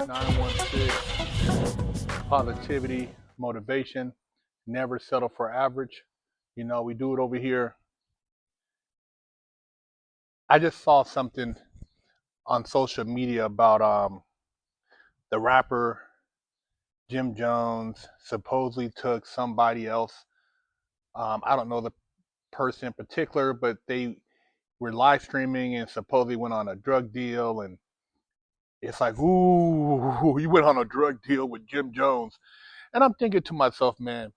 BigHerc916 Positivity, Motivation, Never Settle for Average. You know, we do it over here. I just saw something on social media about the rapper Jim Jones supposedly took somebody else. I don't know the person in particular, but they were live streaming and supposedly went on a drug deal. And it's like, ooh, he went on a drug deal with Jim Jones. And I'm thinking to myself, man,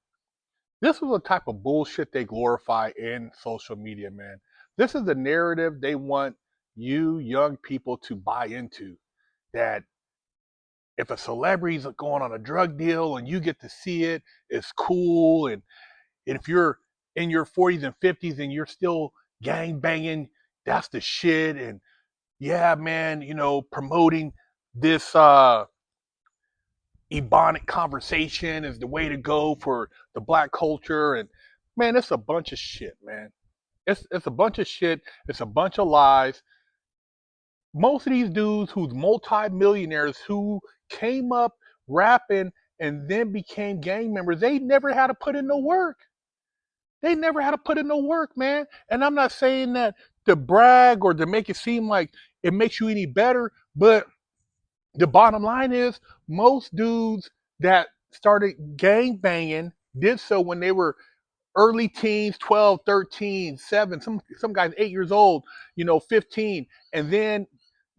this is the type of bullshit they glorify in social media, man. This is the narrative they want you young people to buy into. That if a celebrity's going on a drug deal and you get to see it, it's cool. And if you're in your 40s and 50s and you're still gang banging, that's the shit. And yeah, man, you know, promoting this ebonic conversation is the way to go for the black culture. And man, it's a bunch of shit, man. It's a bunch of shit. It's a bunch of lies. Most of these dudes who's multi-millionaires who came up rapping and then became gang members, they never had to put in no work. They never had to put in no work, man. And I'm not saying that to brag or to make it seem like it makes you any better, but the bottom line is most dudes that started gang banging did so when they were early teens, 12, 13, 7, some guys 8 years old, you know, 15, and then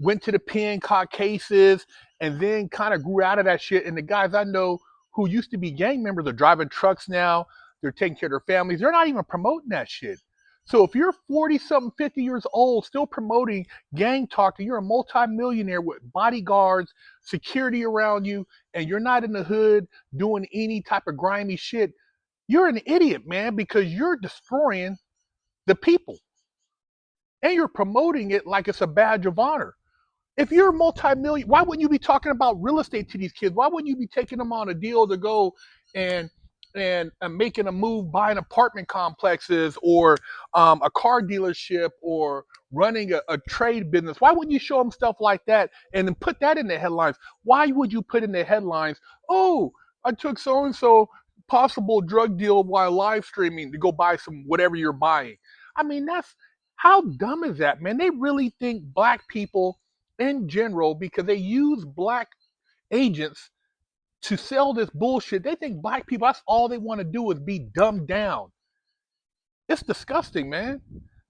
went to the pen, caught cases, and then kind of grew out of that shit. And the guys I know who used to be gang members are driving trucks now. They're taking care of their families. They're not even promoting that shit. So if you're 40 something, 50 years old, still promoting gang talk, and you're a multi-millionaire with bodyguards, security around you, and you're not in the hood doing any type of grimy shit, you're an idiot, man, because you're destroying the people and you're promoting it like it's a badge of honor. If you're a multi-million, why wouldn't you be talking about real estate to these kids? Why wouldn't you be taking them on a deal to go and making a move, buying apartment complexes or a car dealership or running a trade business? Why wouldn't you show them stuff like that and then put that in the headlines? Why would you put in the headlines, oh, I took so and so possible drug deal while live streaming to go buy some whatever you're buying? I mean, that's how dumb is that, man? They really think black people in general, because they use black agents to sell this bullshit. They think black people, that's all they want to do is be dumbed down. It's disgusting, man.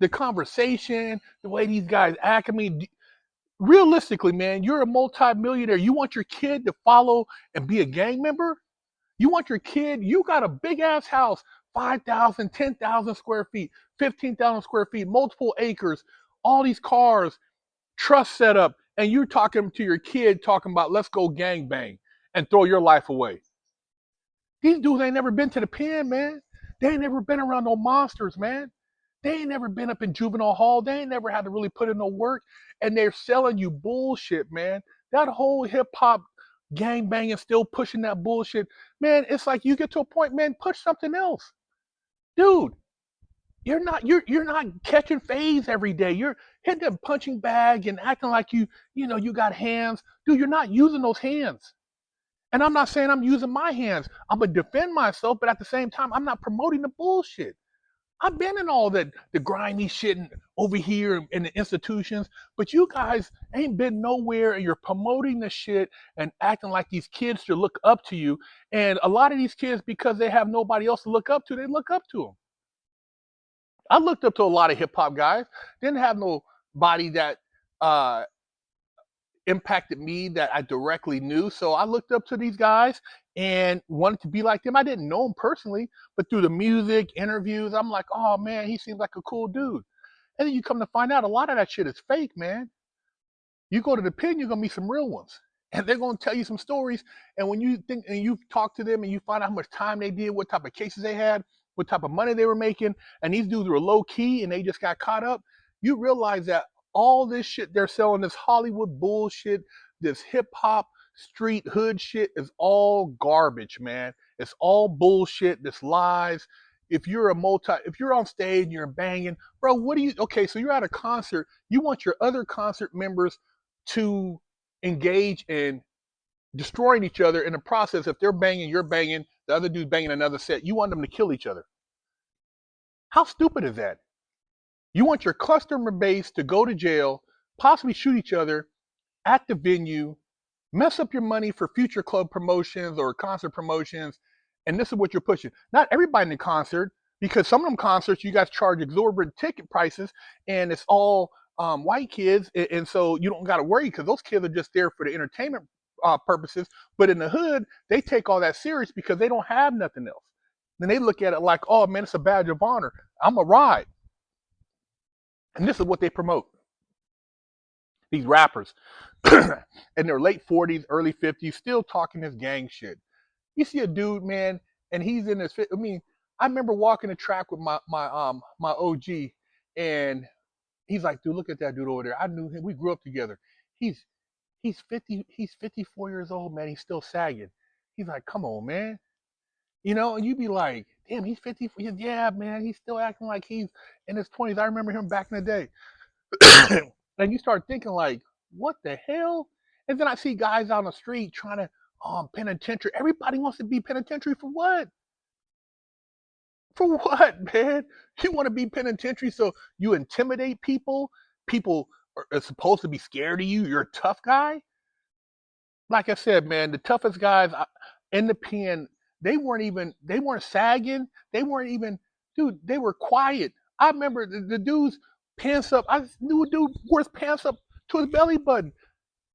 The conversation, the way these guys act. I mean, realistically, man, you're a multi-millionaire. You want your kid to follow and be a gang member? You want your kid, you got a big ass house, 5,000, 10,000 square feet, 15,000 square feet, multiple acres, all these cars, trust set up, and you're talking to your kid talking about let's go gang bang and throw your life away. These dudes ain't never been to the pen, man. They ain't never been around no monsters, man. They ain't never been up in juvenile hall. They ain't never had to really put in no work. And they're selling you bullshit, man. That whole hip hop gang banging, still pushing that bullshit. Man, it's like you get to a point, man, push something else. Dude, you're not catching phase every day. You're hitting a punching bag and acting like you got hands. Dude, you're not using those hands. And I'm not saying I'm using my hands. I'm gonna defend myself, but at the same time, I'm not promoting the bullshit. I've been in all the grimy shit over here in the institutions, but you guys ain't been nowhere, and you're promoting the shit and acting like these kids should look up to you. And a lot of these kids, because they have nobody else to look up to, they look up to them. I looked up to a lot of hip hop guys. Didn't have nobody that uh, impacted me that I directly knew. So I looked up to these guys and wanted to be like them. I didn't know them personally, but through the music, interviews, I'm like, oh man, he seems like a cool dude. And then you come to find out a lot of that shit is fake, man. You go to the pen, you're gonna meet some real ones. And they're gonna tell you some stories. And when you think and you talk to them and you find out how much time they did, what type of cases they had, what type of money they were making, and these dudes were low key and they just got caught up, you realize that all this shit they're selling, this Hollywood bullshit, this hip hop street hood shit is all garbage, man. It's all bullshit, this lies. If you're on stage and you're banging, bro, okay, so you're at a concert, you want your other concert members to engage in destroying each other in the process. If they're banging, you're banging, the other dude's banging another set, you want them to kill each other. How stupid is that? You want your customer base to go to jail, possibly shoot each other at the venue, mess up your money for future club promotions or concert promotions, and this is what you're pushing. Not everybody in the concert, because some of them concerts you guys charge exorbitant ticket prices, and it's all white kids, and so you don't got to worry because those kids are just there for the entertainment purposes. But in the hood, they take all that serious because they don't have nothing else. Then they look at it like, oh man, it's a badge of honor. I'm a ride, and this is what they promote. These rappers in their late 40s, early 50s, still talking this gang shit. You see a dude, man, and he's in his. I mean, I remember walking the track with my OG, and he's like, dude, look at that dude over there. I knew him. We grew up together. He's he's 50. He's 54 years old, man. He's still sagging. He's like, come on, man. You know, and you'd be like, damn, he's 50. Yeah, man, he's still acting like he's in his 20s. I remember him back in the day. And you start thinking like, what the hell? And then I see guys on the street trying to penitentiary. Everybody wants to be penitentiary for what? For what, man? You want to be penitentiary so you intimidate people? People are supposed to be scared of you. You're a tough guy. Like I said, man, the toughest guys in the pen, they weren't sagging. They weren't even, dude, they were quiet. I remember the dude's pants up. I knew a dude wore his pants up to his belly button.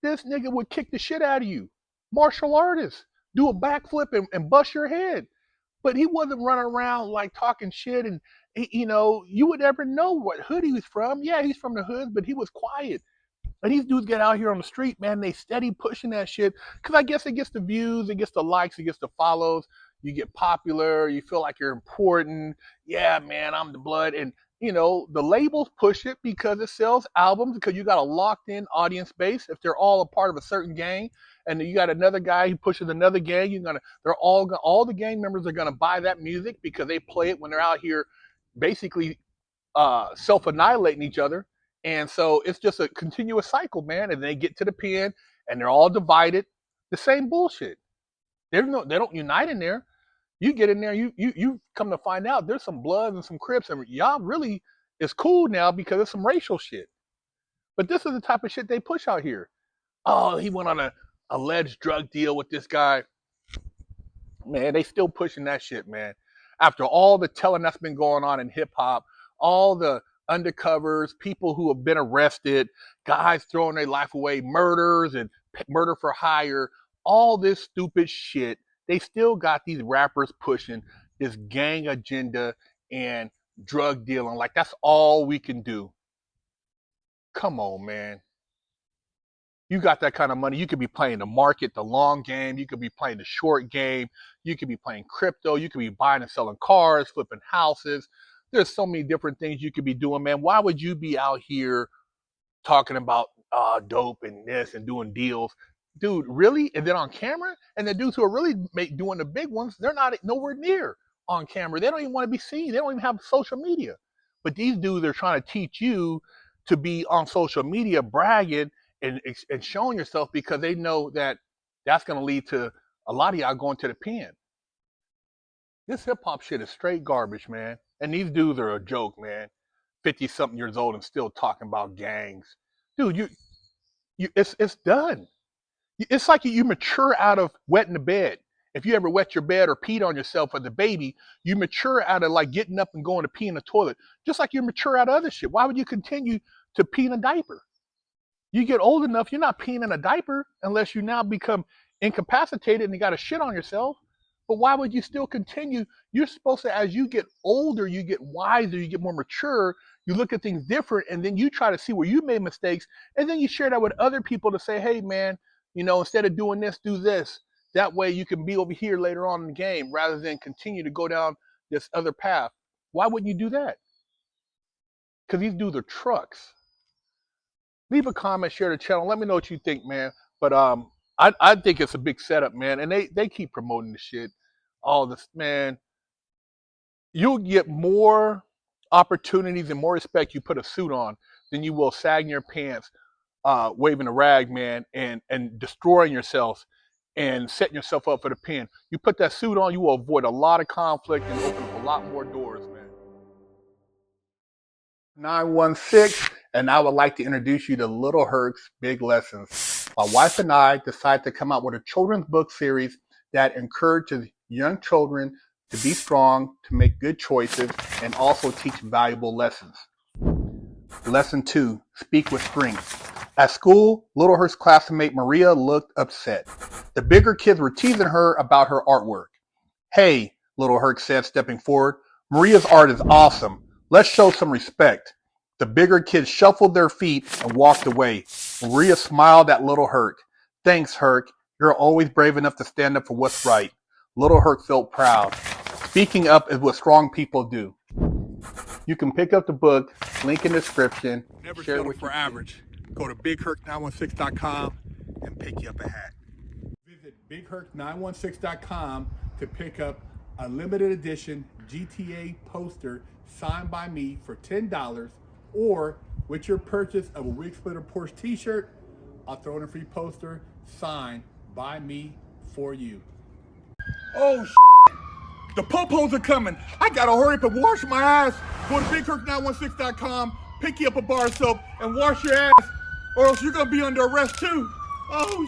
This nigga would kick the shit out of you. Martial artist. Do a backflip and bust your head. But he wasn't running around like talking shit and, you know, you would never know what hood he was from. Yeah, he's from the hood, but he was quiet. And these dudes get out here on the street, man, they steady pushing that shit. Because I guess it gets the views, it gets the likes, it gets the follows. You get popular, you feel like you're important. Yeah, man, I'm the blood. And, you know, the labels push it because it sells albums, because you got a locked in audience base. If they're all a part of a certain gang, and you got another guy who pushes another gang, all the gang members are gonna buy that music because they play it when they're out here basically self-annihilating each other. And so it's just a continuous cycle, man. And they get to the pen and they're all divided. The same bullshit. They don't unite in there. You get in there, you come to find out there's some Bloods and some Crips, and y'all really is cool now because of some racial shit. But this is the type of shit they push out here. Oh, he went on a alleged drug deal with this guy. Man, they still pushing that shit, man. After all the telling that's been going on in hip hop, all the undercovers, people who have been arrested, guys throwing their life away, murders and murder for hire, all this stupid shit, they still got these rappers pushing this gang agenda and drug dealing. Like that's all we can do. Come on, man. You got that kind of money, you could be playing the market, the long game. You could be playing the short game. You could be playing crypto. You could be buying and selling cars, flipping houses. There's so many different things you could be doing, man. Why would you be out here talking about dope and this and doing deals? Dude, really? And then on camera? And the dudes who are really doing the big ones, they're not nowhere near on camera. They don't even want to be seen. They don't even have social media. But these dudes are trying to teach you to be on social media bragging and showing yourself because they know that that's going to lead to a lot of y'all going to the pen. This hip hop shit is straight garbage, man. And these dudes are a joke, man. 50 something years old and still talking about gangs. Dude, it's done. It's like you mature out of wetting the bed. If you ever wet your bed or peed on yourself as a baby, you mature out of like getting up and going to pee in the toilet. Just like you mature out of other shit. Why would you continue to pee in a diaper? You get old enough, you're not peeing in a diaper unless you now become incapacitated and you got to shit on yourself. But why would you still continue? You're supposed to, as you get older, you get wiser, you get more mature, you look at things different, and then you try to see where you made mistakes, and then you share that with other people to say, hey, man, you know, instead of doing this, do this. That way you can be over here later on in the game rather than continue to go down this other path. Why wouldn't you do that? Because these dudes are trucks. Leave a comment, share the channel. Let me know what you think, man. But I think it's a big setup, man. And they keep promoting the shit. All this, man. You'll get more opportunities and more respect you put a suit on than you will sagging your pants, waving a rag, man, and destroying yourself and setting yourself up for the pen. You put that suit on, you will avoid a lot of conflict and open up a lot more doors, man. 916, and I would like to introduce you to Little Herc's Big Lessons. My wife and I decided to come out with a children's book series that encourages young children to be strong, to make good choices, and also teach valuable lessons. Lesson 2, Speak with Strength. At school, Little Herc's classmate Maria looked upset. The bigger kids were teasing her about her artwork. Hey, Little Herc said, stepping forward, Maria's art is awesome. Let's show some respect. The bigger kids shuffled their feet and walked away. Maria smiled at Little Herc. Thanks, Herc. You're always brave enough to stand up for what's right. Little Herc felt proud. Speaking up is what strong people do. You can pick up the book, link in the description. Never settle for average. Go to BigHerc916.com and pick you up a hat. Visit BigHerc916.com to pick up a limited edition GTA poster signed by me for $10, or with your purchase of a Wig Splitter Porsche t-shirt, I'll throw in a free poster signed by me for you. Oh, the po-pos are coming. I gotta hurry up and wash my ass. Go to BigHerc916.com, pick you up a bar of soap, and wash your ass, or else you're gonna be under arrest too. Oh,